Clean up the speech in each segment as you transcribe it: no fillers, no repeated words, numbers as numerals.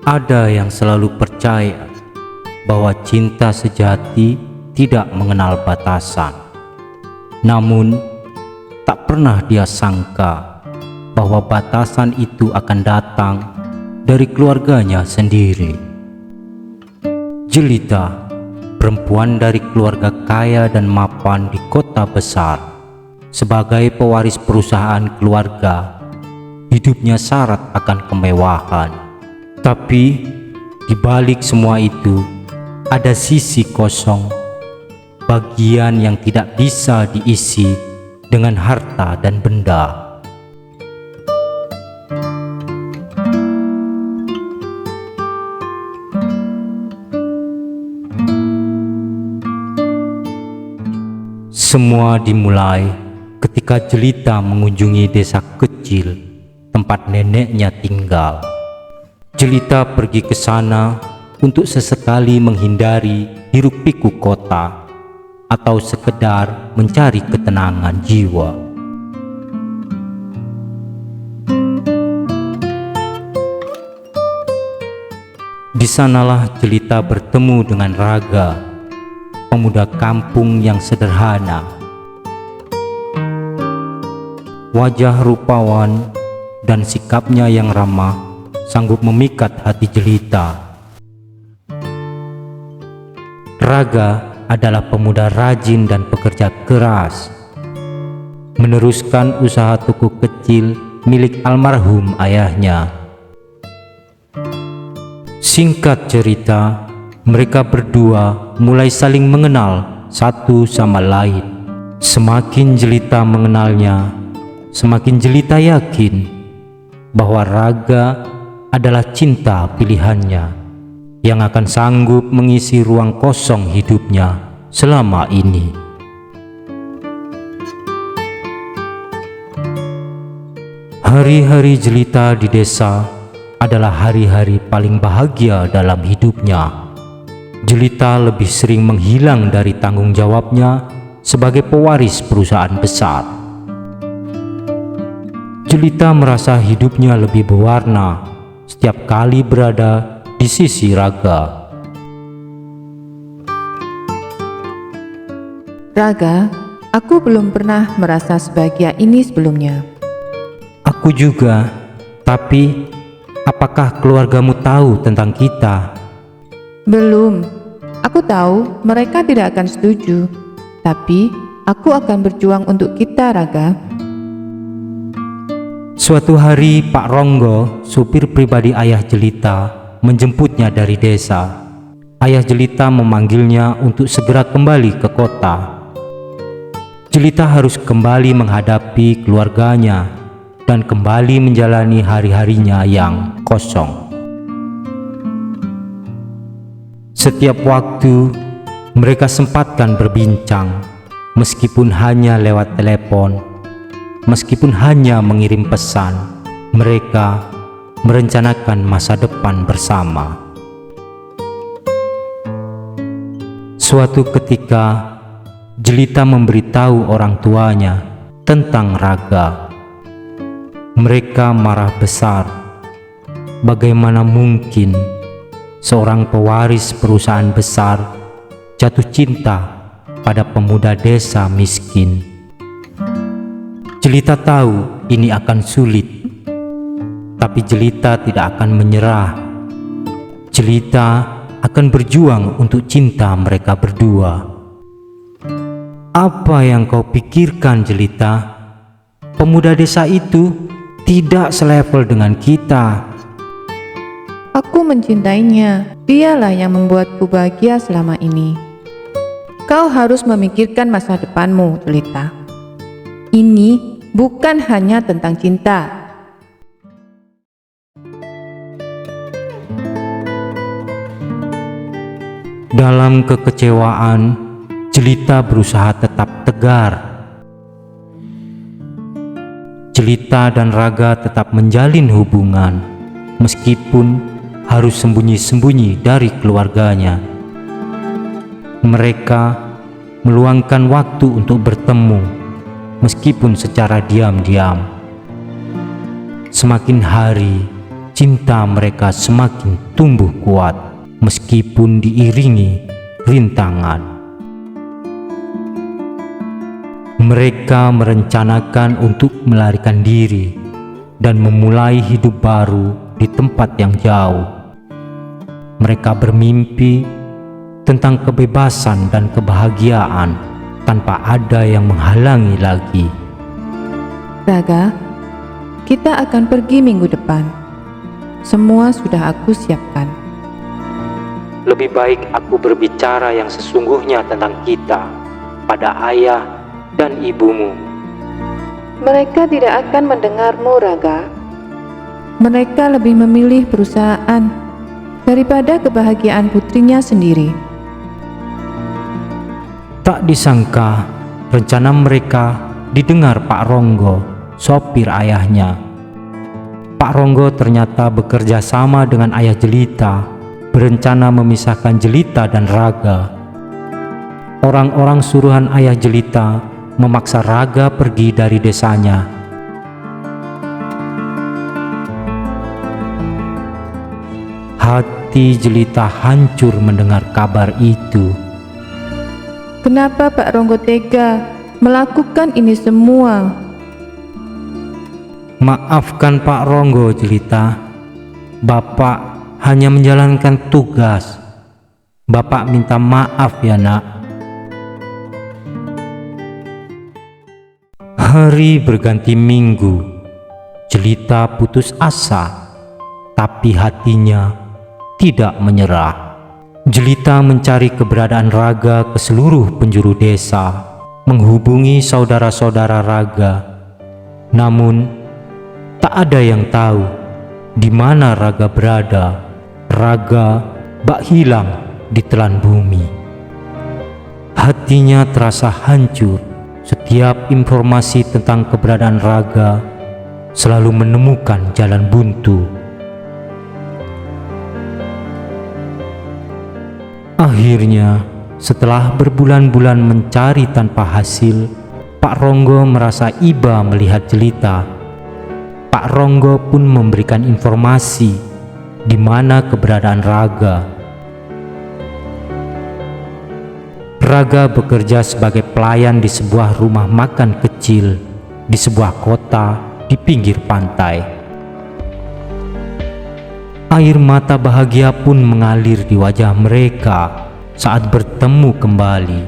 Ada yang selalu percaya bahwa cinta sejati tidak mengenal batasan. Namun, tak pernah dia sangka bahwa batasan itu akan datang dari keluarganya sendiri. Jelita, perempuan dari keluarga kaya dan mapan di kota besar, sebagai pewaris perusahaan keluarga, hidupnya syarat akan kemewahan. Tapi di balik semua itu ada sisi kosong, bagian yang tidak bisa diisi dengan harta dan benda. Semua dimulai ketika Jelita mengunjungi desa kecil tempat neneknya tinggal. Jelita pergi ke sana untuk sesekali menghindari hiruk-pikuk kota atau sekedar mencari ketenangan jiwa. Di sanalah Jelita bertemu dengan Raga, pemuda kampung yang sederhana. Wajah rupawan dan sikapnya yang ramah sanggup memikat hati Jelita. Raga adalah pemuda rajin dan pekerja keras, meneruskan usaha toko kecil milik almarhum ayahnya. Singkat cerita, mereka berdua mulai saling mengenal satu sama lain. Semakin Jelita mengenalnya, semakin Jelita yakin bahwa Raga adalah cinta pilihannya yang akan sanggup mengisi ruang kosong hidupnya selama ini. Hari-hari Jelita di desa adalah hari-hari paling bahagia dalam hidupnya. Jelita lebih sering menghilang dari tanggung jawabnya sebagai pewaris perusahaan besar. Jelita merasa hidupnya lebih berwarna setiap kali berada di sisi Raga. Raga, aku belum pernah merasa sebahagia ini sebelumnya. Aku juga, tapi apakah keluargamu tahu tentang kita? Belum. Aku tahu mereka tidak akan setuju, tapi aku akan berjuang untuk kita, Raga. Suatu hari Pak Ronggo, supir pribadi ayah Jelita, menjemputnya dari desa. Ayah Jelita memanggilnya untuk segera kembali ke kota. Jelita harus kembali menghadapi keluarganya dan kembali menjalani hari-harinya yang kosong. Setiap waktu mereka sempatkan berbincang, meskipun hanya lewat telepon. Meskipun hanya mengirim pesan, mereka merencanakan masa depan bersama. Suatu ketika, Jelita memberitahu orang tuanya tentang Raga. Mereka marah besar. Bagaimana mungkin seorang pewaris perusahaan besar jatuh cinta pada pemuda desa miskin? Jelita tahu ini akan sulit, tapi Jelita tidak akan menyerah. Jelita akan berjuang untuk cinta mereka berdua. Apa yang kau pikirkan, Jelita? Pemuda desa itu tidak selevel dengan kita. Aku mencintainya. Dialah yang membuatku bahagia selama ini. Kau harus memikirkan masa depanmu, Jelita. Ini bukan hanya tentang cinta. Dalam kekecewaan, Jelita berusaha tetap tegar. Jelita dan Raga tetap menjalin hubungan, meskipun harus sembunyi-sembunyi dari keluarganya. Mereka meluangkan waktu untuk bertemu, meskipun secara diam-diam. Semakin hari, cinta mereka semakin tumbuh kuat meskipun diiringi rintangan. Mereka merencanakan untuk melarikan diri dan memulai hidup baru di tempat yang jauh. Mereka bermimpi tentang kebebasan dan kebahagiaan tanpa ada yang menghalangi lagi. Raga, kita akan pergi minggu depan. Semua sudah aku siapkan. Lebih baik aku berbicara yang sesungguhnya tentang kita pada ayah dan ibumu. Mereka tidak akan mendengarmu, Raga. Mereka lebih memilih perusahaan daripada kebahagiaan putrinya sendiri. Tak disangka rencana mereka didengar Pak Ronggo, sopir ayahnya. Pak Ronggo ternyata bekerja sama dengan ayah Jelita, berencana memisahkan Jelita dan Raga. Orang-orang suruhan ayah Jelita memaksa Raga pergi dari desanya. Hati Jelita hancur mendengar kabar itu. Kenapa Pak Ronggo tega melakukan ini semua? Maafkan Pak Ronggo, Jelita. Bapak hanya menjalankan tugas. Bapak minta maaf ya, Nak. Hari berganti minggu. Jelita putus asa, tapi hatinya tidak menyerah. Jelita mencari keberadaan Raga ke seluruh penjuru desa, menghubungi saudara-saudara Raga. Namun, tak ada yang tahu di mana Raga berada. Raga bak hilang di telan bumi. Hatinya terasa hancur. Setiap informasi tentang keberadaan Raga selalu menemukan jalan buntu. Akhirnya, setelah berbulan-bulan mencari tanpa hasil, Pak Ronggo merasa iba melihat Jelita. Pak Ronggo pun memberikan informasi di mana keberadaan Raga. Raga bekerja sebagai pelayan di sebuah rumah makan kecil di sebuah kota di pinggir pantai. Air mata bahagia pun mengalir di wajah mereka saat bertemu kembali.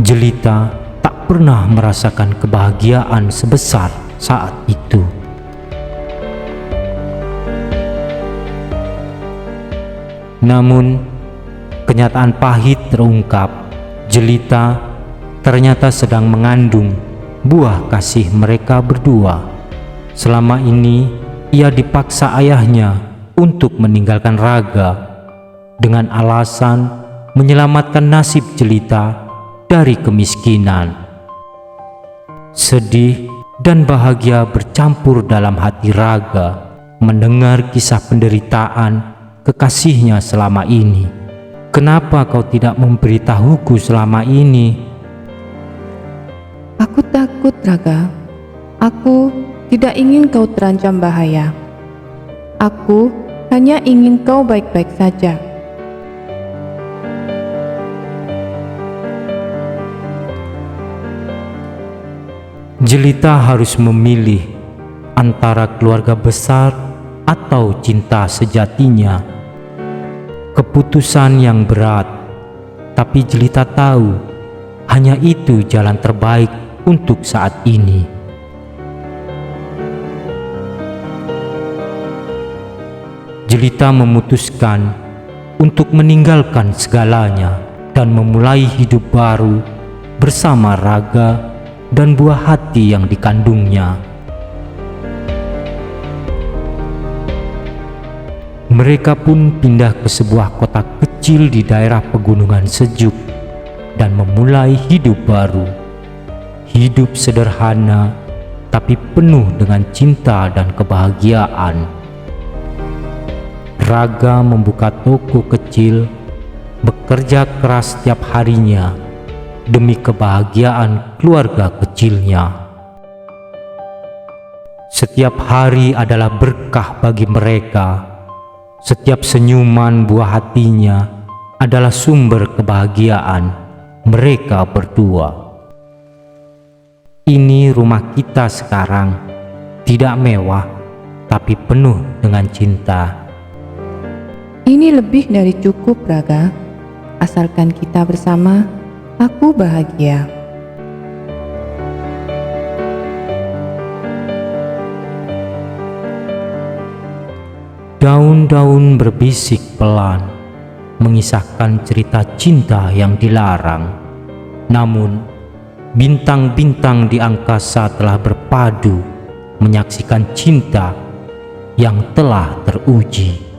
Jelita tak pernah merasakan kebahagiaan sebesar saat itu. Namun, kenyataan pahit terungkap. Jelita ternyata sedang mengandung buah kasih mereka berdua. Selama ini, ia dipaksa ayahnya untuk meninggalkan Raga dengan alasan menyelamatkan nasib Jelita dari kemiskinan. Sedih dan bahagia bercampur dalam hati Raga mendengar kisah penderitaan kekasihnya selama ini. Kenapa kau tidak memberitahuku selama ini? Aku takut, Raga. Aku tidak ingin kau terancam bahaya. Aku hanya ingin kau baik-baik saja. Jelita harus memilih antara keluarga besar atau cinta sejatinya. Keputusan yang berat, tapi Jelita tahu hanya itu jalan terbaik untuk saat ini. Jelita memutuskan untuk meninggalkan segalanya dan memulai hidup baru bersama Raga dan buah hati yang dikandungnya. Mereka pun pindah ke sebuah kota kecil di daerah pegunungan sejuk dan memulai hidup baru. Hidup sederhana tapi penuh dengan cinta dan kebahagiaan. Raga membuka toko kecil, bekerja keras setiap harinya demi kebahagiaan keluarga kecilnya. Setiap hari adalah berkah bagi mereka. Setiap senyuman buah hatinya adalah sumber kebahagiaan mereka berdua. Ini rumah kita sekarang, tidak mewah, tapi penuh dengan cinta. Ini lebih dari cukup, Braga. Asalkan kita bersama, aku bahagia. Daun-daun berbisik pelan, mengisahkan cerita cinta yang dilarang. Namun, bintang-bintang di angkasa telah berpadu, menyaksikan cinta yang telah teruji.